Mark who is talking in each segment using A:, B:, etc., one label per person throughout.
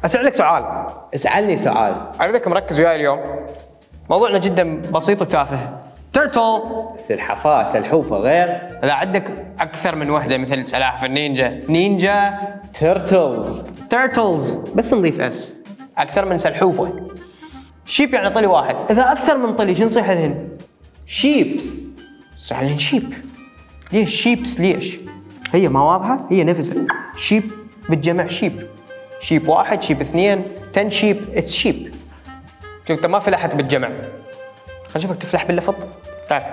A: اسالك سؤال.
B: اسألني سؤال.
A: اريدك مركز وياي اليوم. موضوعنا جدا بسيط وتافه. تيرتل.
B: سلحفاة غير.
A: اذا عندك اكثر من وحده مثل سلاحف النينجا، نينجا تيرتلز بس نضيف اس. اكثر من سلحوفه. شيب يعني طلي واحد. اذا اكثر من طلي شو نصيح لهن؟
B: شيبس.
A: صح لهن شيب. ليش شيبس؟ ليش؟ هي ما واضحه؟ هي نفسها شيب بالجمع شيب. شيب واحد، شيب اثنين، 10 شيب، اتس شيب. انت ما فلحت بالجمع. خلينا نشوفك تفلح باللفظ. تعال.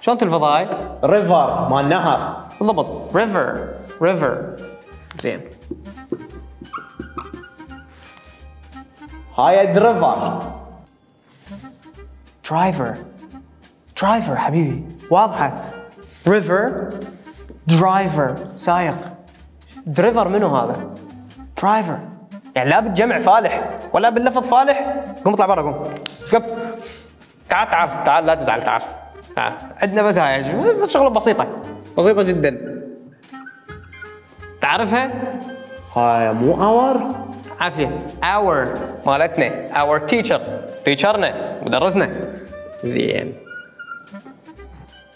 A: شلون تلفظ هاي؟
B: ريفر مال نهر.
A: بالضبط. ريفر. زين.
B: هاي
A: درايفر حبيبي. واضحة. درايفر سايق. دريفر منو هذا؟ درايفر. يعني لا بالجمع فالح ولا باللفظ فالح. قوم اطلع برا قوم. تعال لا تزعل. تعال. عندنا بس هاي شغلة بسيطة جدا. تعرفها؟
B: هاي مو اور.
A: عافية. اور مالتنا. اور تيشرنا مدرسنا. زين.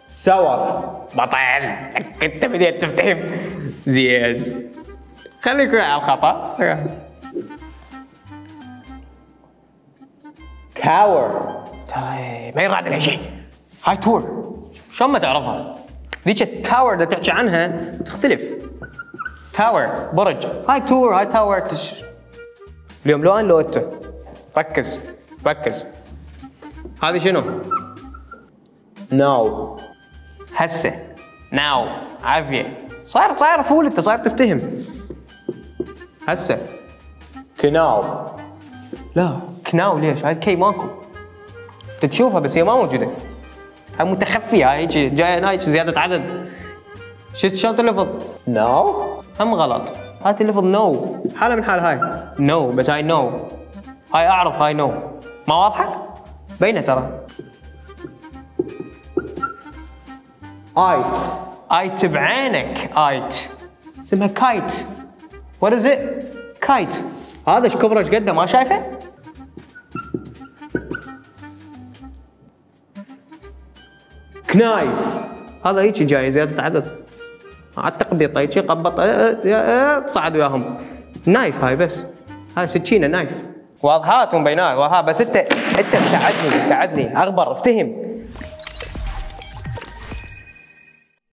B: سور.
A: بطل. انت بديت تفتهم. زين. خليك على الخطأ.
B: كاور.
A: ترى ما يراد لها شيء. هاي تور. شلون ما تعرفها؟ ذيك التاور اللي تحكي عنها تختلف. تاور برج. هاي تاور اليوم لو ان لو انت. ركز. هذه شنو؟
B: نو.
A: هسه. ناو. عافية. صاير فول انت صاير تفتهم. هسه.
B: كناو.
A: لا كناو ليش؟ هاي الكي ماكو. تشوفها بس هي ما موجودة. هاي متخفية. هاي هيك جاية هاي زيادة عدد. شفت شلون تلفظ؟
B: نو.
A: هم غلط. هاي تلفظ نو. حالة من حال هاي. نو بس هاي نو. هاي اعرف هاي نو. ما واضحة؟ باينة ترى. ايت بعينك. ايت اسمها كايت. وات از ات؟ كايت. هذا ايش كبره ايش قده ما شايفه؟
B: كنايف.
A: هذا هيك جاي زيادة عدد. على التقبيط هيك قبط تصعد وياهم. نايف هاي بس. هاي سكينة نايف. واضحات ومبينات. بس انت بتعدني اغبر. افتهم.